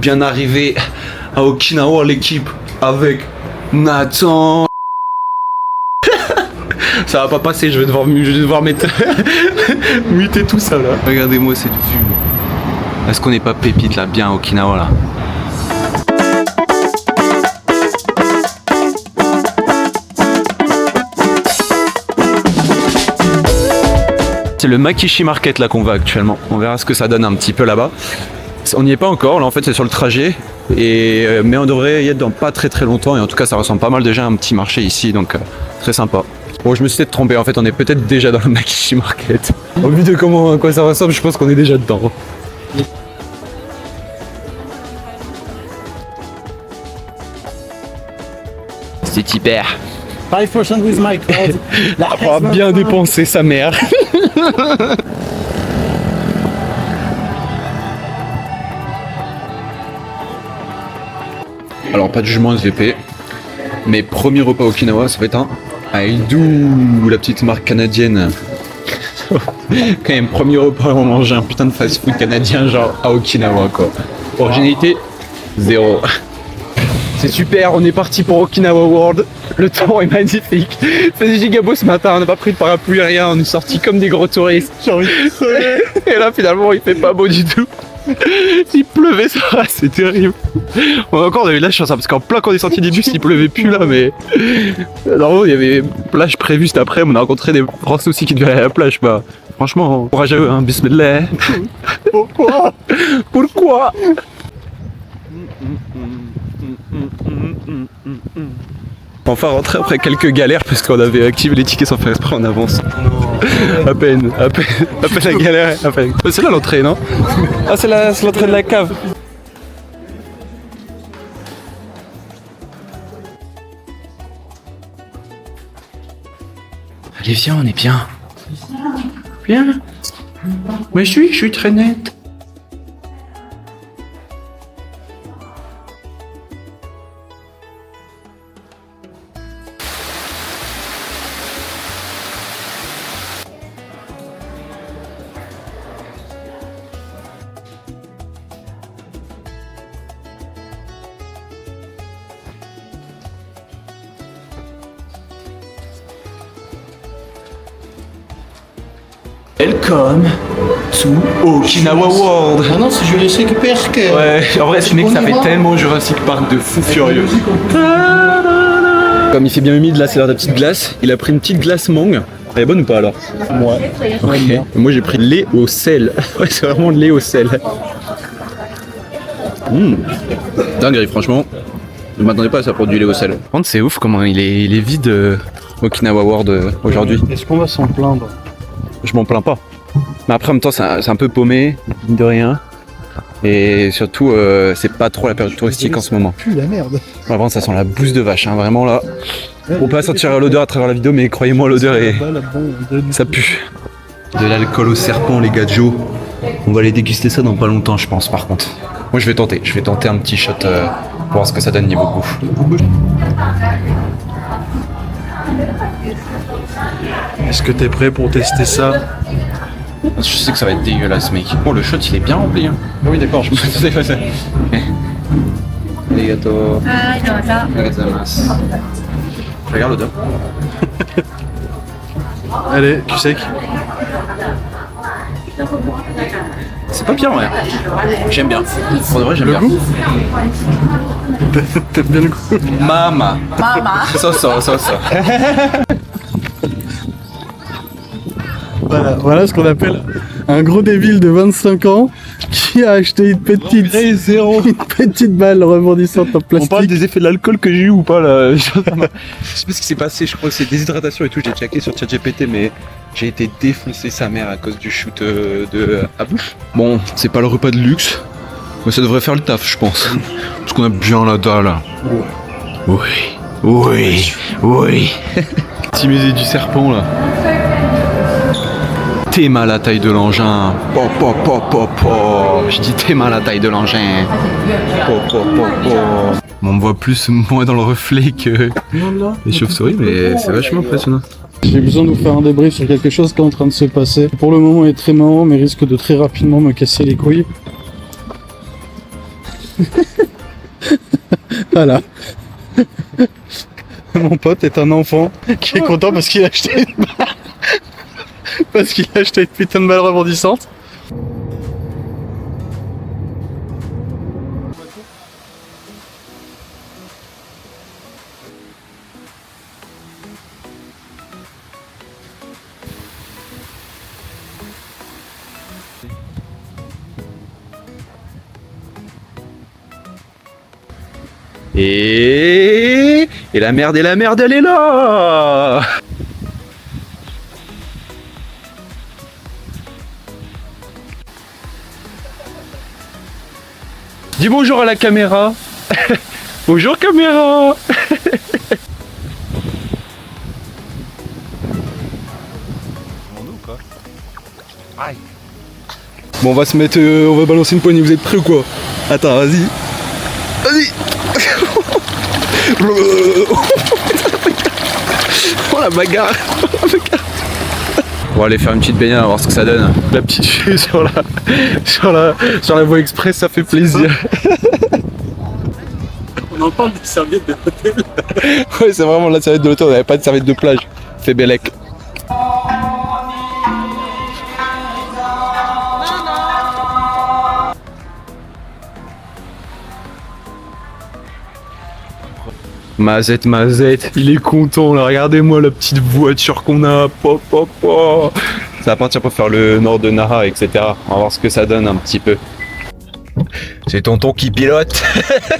bien arrivé à Okinawa l'équipe avec Nathan. Ça va pas passer, je vais devoir mettre muter tout ça là. Regardez-moi cette vue. Est-ce qu'on n'est pas pépite là, bien à Okinawa là? C'est le Makishi Market là qu'on va actuellement. On verra ce que ça donne un petit peu là-bas. On n'y est pas encore, là en fait c'est sur le trajet. Mais on devrait y être dans pas très longtemps. Et en tout cas ça ressemble pas mal déjà à un petit marché ici, donc très sympa. Bon, je me suis peut-être trompé, en fait on est peut-être déjà dans le Makishi Market. Au vu de à quoi ça ressemble, je pense qu'on est déjà dedans. C'est hyper. 5% with my card. On va bien dépenser sa mère. Alors pas de jugement SVP, mais premier repas à Okinawa, ça va être un Aidu, la petite marque canadienne. Quand même, premier repas, on mange un putain de fast-food canadien genre à Okinawa quoi. Originalité, 0. C'est super, on est parti pour Okinawa World. Le temps est magnifique. Il faisait giga beau ce matin, on n'a pas pris de parapluie, rien, on est sortis comme des gros touristes. Et là finalement il fait pas beau du tout. Il pleuvait ça, c'est terrible. On a eu de la chance hein, parce qu'en plein quand on est sorti des bus il pleuvait plus là, mais normalement il y avait plage prévue cet après, on a rencontré des Français aussi qui devaient aller à la plage. Bah franchement courage à eux hein, bismillah. Pourquoi Enfin rentrer après quelques galères parce qu'on avait activé les tickets sans faire exprès en avance. À peine la galère, à peine. C'est là l'entrée, non? Ah c'est l'entrée de la cave. Allez viens, on est bien. Bien. Mais je suis très nette. Welcome to Okinawa World. Ah non, c'est Jurassic Park. Ouais, en vrai, ce mec, ça fait tellement Jurassic Park de fou furieux. Comme il fait bien humide, là, c'est l'heure de la petite glace. Il a pris une petite glace mangue. Elle est bonne ou pas alors? Ouais. Okay. Moi, j'ai pris lait au sel. Ouais, c'est vraiment de lait au sel. Dinguerie, franchement. Je m'attendais pas à ça pour du lait au sel. Par contre, c'est ouf comment il est vide Okinawa World aujourd'hui. Est-ce qu'on va s'en plaindre? Je m'en plains pas. Mais après, en même temps, c'est un peu paumé, mine de rien. Et surtout, c'est pas trop la période touristique en ce moment. Pue la merde. Vraiment, ça sent la bouse de vache, hein, vraiment là. On peut pas sentir l'odeur à travers la vidéo, mais croyez-moi, l'odeur est. Ça pue. De l'alcool au serpent, les gars de Joe. On va aller déguster ça dans pas longtemps, je pense, par contre. Moi, je vais tenter un petit shot pour voir ce que ça donne niveau goût. Est-ce que t'es prêt pour tester ça? Je sais que ça va être dégueulasse, mec. Bon, le shot, il est bien rempli. Hein. Ah oui, d'accord, je me suis fait. Arigato. Arigato. Regarde l'odeur. Allez, tu sais que... C'est pas bien, ouais. J'aime bien. Pour de vrai, j'aime bien. Goût. T'aimes bien le goût? Mama. Ça. Voilà ce qu'on appelle un gros débile de 25 ans qui a acheté une petite balle rebondissante en plastique. On parle des effets de l'alcool que j'ai eu ou pas là. Je sais pas ce qui s'est passé, je crois que c'est déshydratation et tout. J'ai checké sur ChatGPT, mais j'ai été défoncé sa mère à cause du shoot de Abou. Bon, c'est pas le repas de luxe, mais ça devrait faire le taf, je pense. Parce qu'on a bien la dalle. Oui. Petit musée du serpent là. T'es mal à la taille de l'engin. Je dis t'es mal à la taille de l'engin. On me voit plus moins dans le reflet que les chauves-souris, mais c'est vachement impressionnant. J'ai besoin de vous faire un débrief sur quelque chose qui est en train de se passer. Pour le moment, il est très marrant, mais risque de très rapidement me casser les couilles. Voilà. Mon pote est un enfant qui est content parce qu'il a acheté une balle. Parce qu'il a acheté une putain de balle rebondissante. Et la merde, elle est là. Dis bonjour à la caméra. Bonjour caméra. Bon, on va se mettre, on va balancer une poignée, vous êtes prêts ou quoi? Attends, vas-y. Vas-y. Oh la bagarre. On va aller faire une petite baignade, on va voir ce que ça donne. La petite vue sur la voie express, ça fait plaisir. On en parle des serviettes de l'hôtel. Ouais, c'est vraiment la serviette de l'hôtel, on n'avait pas de serviette de plage. Fait Bellec. Mazette, il est content là, regardez-moi la petite voiture qu'on a, pop. Ça va partir pour faire le nord de Nara, etc. On va voir ce que ça donne un petit peu. C'est tonton qui pilote.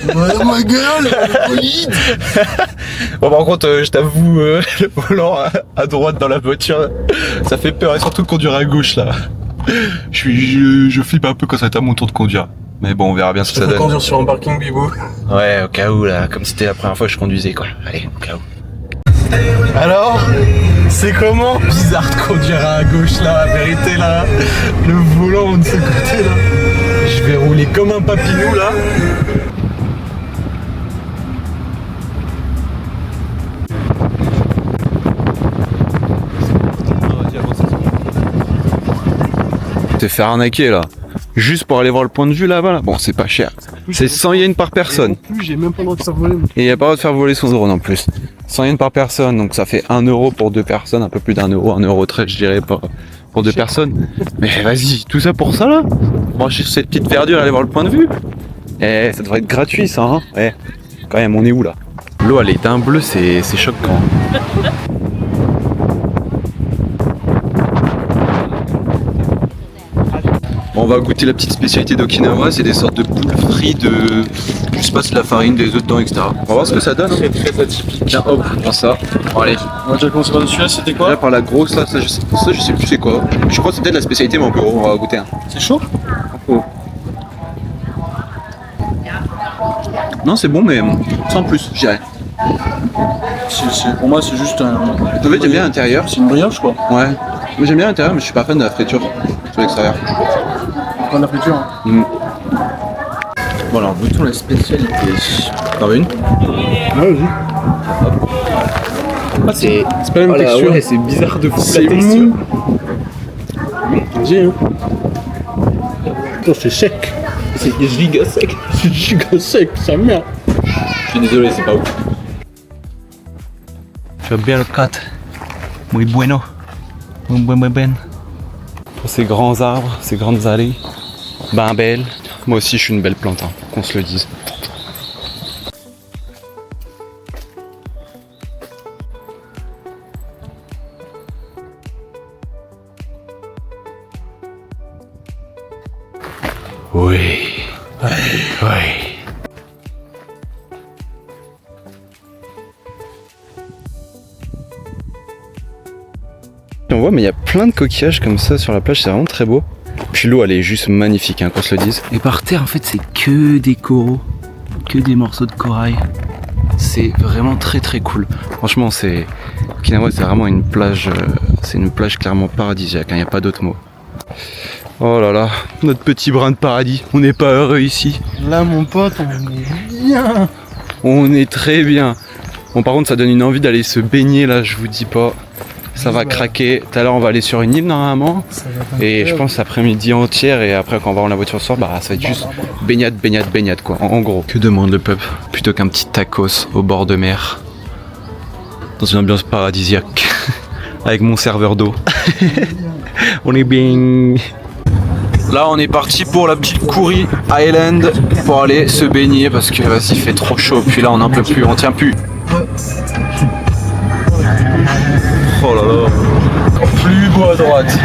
Ouais, ma gueule, bolide. Bon, par contre, je t'avoue, le volant à droite dans la voiture, ça fait peur, et surtout de conduire à gauche là. Je flippe un peu quand ça va être à mon tour de conduire. Mais bon, on verra bien ce que ça donne. Conduire sur un parking bibou. Ouais, au cas où là, comme c'était la première fois que je conduisais quoi. Allez, au cas où. Alors, c'est comment? Bizarre de conduire à gauche là, la vérité là. Le volant de ce côté là. Je vais rouler comme un papinou là. Te faire arnaquer là. Juste pour aller voir le point de vue là-bas là. Bon, c'est pas cher. C'est 100 yens par personne. En plus, j'ai même pas le droit de faire voler. Et il n'y a pas le droit de faire voler 100 euros non plus. 100 yens par personne, donc ça fait 1 euro pour 2 personnes, un peu plus d'1 euro, 1,13 € je dirais pour 2 personnes. Mais vas-y, tout ça pour ça là? Brancher sur cette petite verdure et aller voir le point de vue? Eh, ça devrait être gratuit ça, hein? Eh, quand même, on est où là? L'eau elle est d'un bleu, c'est choquant. Bon, on va goûter la petite spécialité d'Okinawa, c'est des sortes de poules frites de... Je sais pas, c'est de la farine, des œufs dedans, etc. On va voir ce que ça donne. Très très atypique. Tiens, hop, prends ça. Bon, allez. On va déjà commencer par dessus là, c'était Là, quoi? par la grosse, là, ça je sais plus c'est quoi. Je crois que c'est peut-être la spécialité, mais on va goûter un. C'est chaud? Non, c'est bon, mais sans plus, je dirais. Pour moi, c'est juste un. En fait, j'aime bien l'intérieur. C'est une brioche quoi. Ouais. Moi, j'aime bien l'intérieur, mais je suis pas fan de la friture sur l'extérieur. Pas de la friture. Mm. Bon, alors, goûtons la spécialité. T'en veux une? Ouais, vas-y. Ah, c'est pas la même texture. Ouais, c'est bizarre de fou C'est la texture. mou. Vas-y, hein. Putain, c'est sec. C'est giga sec. C'est giga sec, ça merde. Je suis désolé, c'est pas ouf. Je veux bien le cut. Muy bueno. Muy bien. Pour ces grands arbres, ces grandes allées, ben belle. Moi aussi, je suis une belle plante, hein, qu'on se le dise. Oui. Oui. On voit, mais il y a plein de coquillages comme ça sur la plage, c'est vraiment très beau. Puis l'eau, elle est juste magnifique, hein, qu'on se le dise. Et par terre, en fait, c'est que des coraux, que des morceaux de corail. C'est vraiment très très cool. Franchement, c'est Okinawa, c'est vraiment une plage, c'est une plage clairement paradisiaque, il n'y a pas d'autre mot. Oh là là, notre petit brin de paradis, on n'est pas heureux ici. Là, mon pote, on est bien. On est très bien. Bon, par contre, ça donne une envie d'aller se baigner là, je vous dis pas. ça va craquer. Tout à l'heure on va aller sur une île normalement. Et je pense après-midi entière et après quand on va voir la voiture sort, bah ça va être juste baignade quoi. En gros. Que demande le peuple plutôt qu'un petit tacos au bord de mer. Dans une ambiance paradisiaque. Avec mon serveur d'eau. On est bien. Là on est parti pour la petite Kouri Island pour aller se baigner parce que vas-y il fait trop chaud. Puis là on n'en peut plus, on tient plus. Oh là là. Plus beau à droite.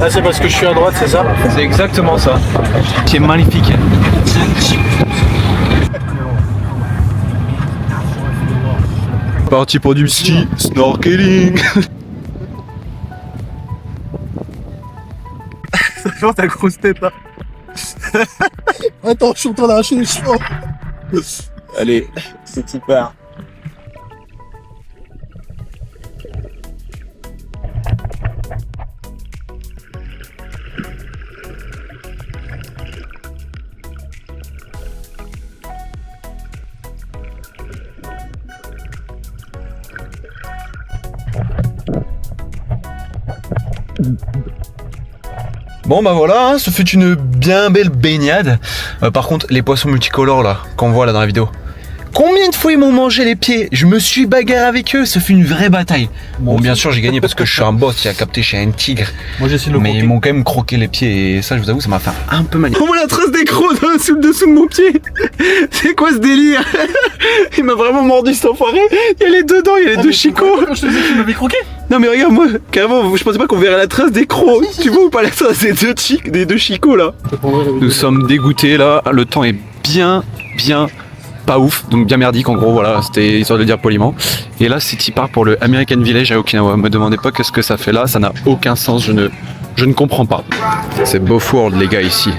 Ah, c'est parce que je suis à droite, c'est ça? C'est exactement ça. C'est magnifique. Parti pour du ski, snorkeling. Ça fait ta grosse tête là. Attends, je suis en train d'arracher les cheveux. Allez, c'est super. Bon bah voilà, hein, ce fut une bien belle baignade. Par contre, les poissons multicolores là, qu'on voit là dans la vidéo. Combien de fois ils m'ont mangé les pieds? Je me suis bagarré avec eux, ce fut une vraie bataille. Bon, bien sûr, j'ai gagné parce que je suis un boss qui a capté chez un tigre. Moi j'ai essayé de le Mais croquer. ils m'ont quand même croqué les pieds et ça, je vous avoue, ça m'a fait un peu mal. On voit la trace des crocs sous le dessous de mon pied. C'est quoi ce délire? Il m'a vraiment mordu cet enfoiré. Il y a les deux dents, il y a les deux chicots. Quand je te disais que tu m'avais croqué. Non mais regarde moi, carrément, je pensais pas qu'on verrait la trace des crocs. Tu vois ou pas la trace des deux chicots là? Nous sommes dégoûtés là, le temps est bien pas ouf, donc bien merdique en gros, voilà, c'était histoire de le dire poliment. Et là c'est part pour le American Village à Okinawa. Me demandez pas qu'est-ce que ça fait là, ça n'a aucun sens, je ne comprends pas. C'est Both World les gars ici.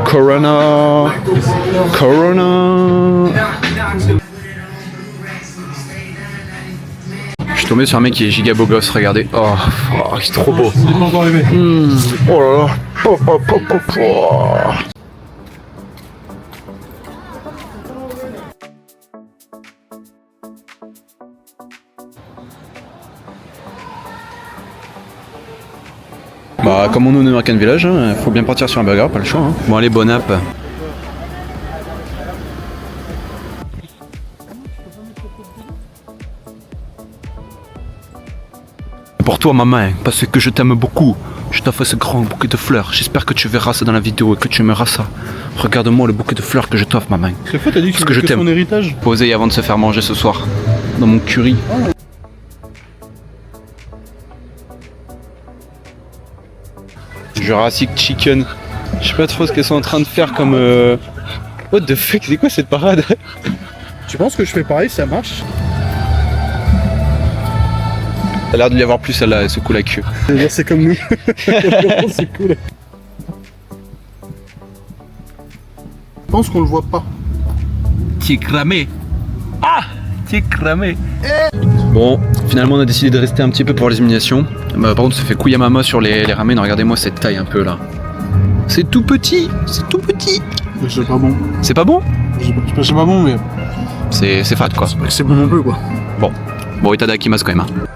Corona. Je suis tombé sur un mec qui est giga beau gosse, regardez. Oh, il est trop beau. J'ai pas encore aimé. Oh là là. Bah comme on est au American Village, hein, faut bien partir sur un burger, pas le choix. Hein. Bon allez, bon app. Pour toi ma main, parce que je t'aime beaucoup, je t'offre ce grand bouquet de fleurs. J'espère que tu verras ça dans la vidéo et que tu aimeras ça. Regarde-moi le bouquet de fleurs que je t'offre ma main. C'est faux, t'as dit Parce que je c'était t'aime. son héritage. Posé avant de se faire manger ce soir, dans mon curry. Jurassic Chicken. Je sais pas trop ce qu'elles sont en train de faire comme... What the fuck, c'est quoi cette parade? Tu penses que je fais pareil, ça marche? Ça a l'air de y avoir plus celle-là, elle se coule la queue. C'est comme nous. C'est cool. Je pense qu'on le voit pas. T'es cramé. Ah, t'es cramé. Bon, finalement on a décidé de rester un petit peu pour les éliminations. Bah, par contre ça fait Kuyamama sur les ramen, regardez-moi cette taille un peu là. C'est tout petit, c'est tout petit. Mais c'est pas bon. C'est pas bon? C'est pas bon, mais C'est fat quoi. c'est pas que c'est bon non plus quoi. Bon, itadakimasu quand même. Hein.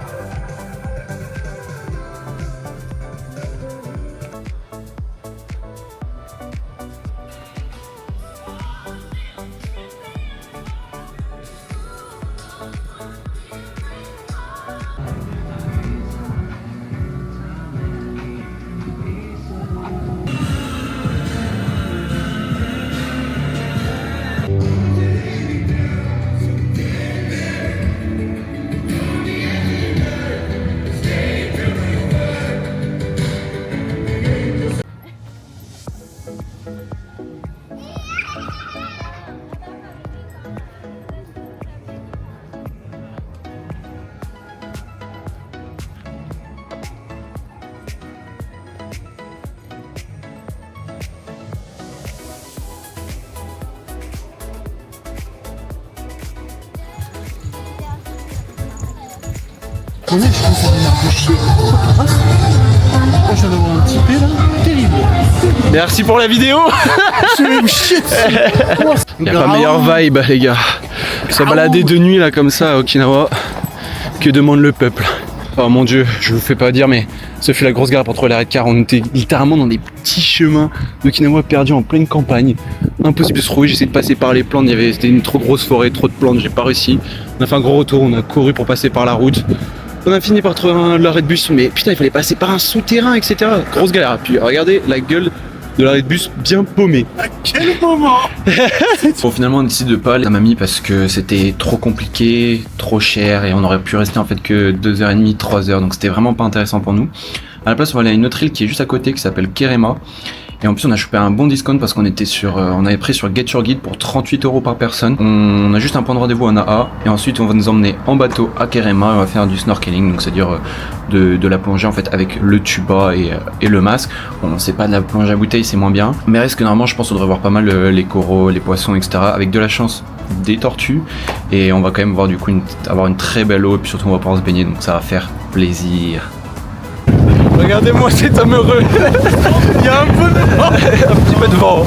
Mais mec, je trouve ça m'énerve de chier. Moi, je viens d'avoir un petit P là, terrible. Merci pour la vidéo. Je vais me chier dessus. Y'a pas meilleure vibe les gars. Se balader de nuit là comme ça à Okinawa Que demande le peuple? Oh mon dieu, je vous fais pas dire, mais ce fut la grosse galère pour trouver l'arrêt de car. On était littéralement dans des petits chemins d'Okinawa perdus en pleine campagne. Impossible de se trouver, j'essayais de passer par les plantes, c'était une trop grosse forêt, trop de plantes, j'ai pas réussi. On a fait un gros retour, on a couru pour passer par la route. On a fini par trouver l'arrêt de bus, mais putain, il fallait passer par un souterrain, etc. Grosse galère. Puis regardez la gueule de l'arrêt de bus bien paumé. À quel moment? Bon, finalement on décide de pas aller à Mamie parce que c'était trop compliqué, trop cher et on aurait pu rester en fait que 2h30, 3h, donc c'était vraiment pas intéressant pour nous. À la place on va aller à une autre île qui est juste à côté qui s'appelle Kerema. Et en plus on a chopé un bon discount parce qu'on était on avait pris sur Get Your Guide pour 38 € par personne. On a juste un point de rendez-vous à Naha et ensuite on va nous emmener en bateau à Kerema et on va faire du snorkeling, donc c'est-à-dire de la plongée en fait avec le tuba et le masque. Bon, c'est pas de la plongée à bouteille, c'est moins bien, mais reste que normalement je pense qu'on devrait voir pas mal les coraux, les poissons, etc. Avec de la chance, des tortues, et on va quand même voir du coup avoir une très belle eau et puis surtout on va pouvoir se baigner, donc ça va faire plaisir. Regardez-moi cet homme heureux. Il y a un peu de vent. Un petit peu de vent.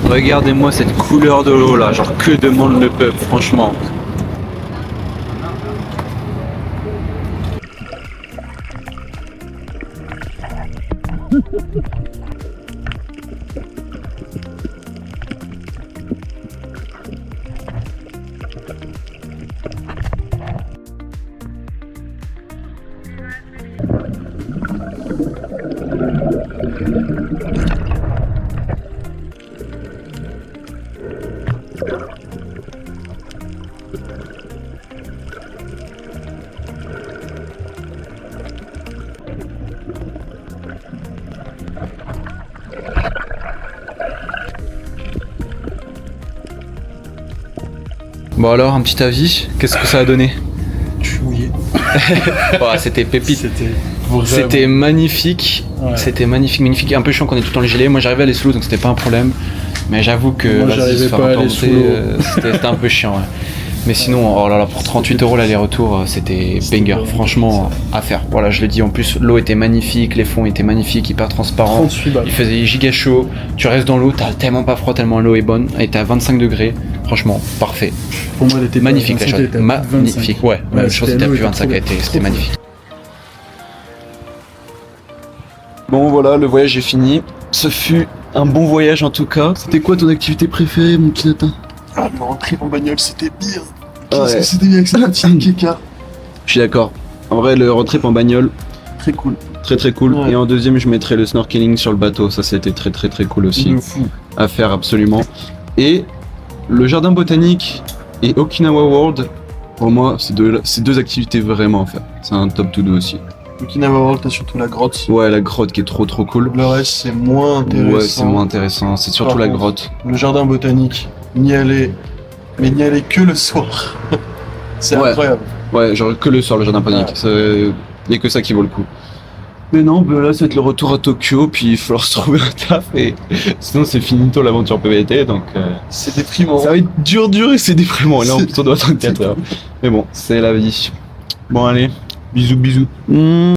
Regardez-moi cette couleur de l'eau là, genre que demande le peuple, franchement. Bon alors, un petit avis, qu'est-ce que ça a donné? Je suis mouillé. Ouais, c'était pépite. C'était C'était magnifique. Ouais. C'était magnifique, magnifique. Un peu chiant qu'on ait tout le temps le gilet. Moi j'arrivais à aller sous l'eau donc c'était pas un problème. Mais j'avoue que Moi, j'arrivais se faire pas à aller emporter, sous l'eau. c'était un peu chiant. Ouais. Mais sinon, oh là là, pour 38 € l'aller-retour, c'était banger. Franchement, à faire. Voilà, je l'ai dit. En plus, l'eau était magnifique, les fonds étaient magnifiques, hyper transparents. 38 balles. Il faisait giga chaud. Tu restes dans l'eau, t'as tellement pas froid, tellement l'eau est bonne. Elle était à 25 degrés. Franchement, parfait. Pour moi, elle était Magnifique la chose. Magnifique. Ouais, Ouais, je pense que c'était t'as l'eau plus était 25, trop c'était bien. magnifique. Bon voilà, le voyage est fini. Ce fut un bon voyage en tout cas. C'était quoi ton activité préférée, mon petit Nathan? Ah, le rentrée en bagnole, c'était bien. Ah Qu'est-ce ouais. que c'était bien avec cette petite Keka. Je suis d'accord. En vrai, le road trip en bagnole, Très cool. très très cool. Ouais. Et en deuxième, je mettrais le snorkeling sur le bateau. Ça, c'était très très très cool aussi. De fou. À faire absolument. Et le jardin botanique et Okinawa World, pour moi, c'est deux activités vraiment à faire. C'est un top to do aussi. Okinawa World, t'as surtout la grotte. Ouais, la grotte qui est trop trop cool. Le reste, c'est moins intéressant. Ouais, c'est moins intéressant. C'est surtout Par la contre, grotte. Le jardin botanique, n'y aller, mais n'y aller que le soir. C'est Ouais. incroyable. Ouais, genre que le soir, le jardin botanique. Il y a que ça qui vaut le coup. Mais non, bah là, ça va être le retour à Tokyo, puis il va falloir se trouver un taf, et sinon c'est finito l'aventure PVT, donc C'est déprimant. ça va être dur et c'est déprimant. Là, on doit attendre 4 heures. Mais bon, c'est la vie. Bon, allez, bisous.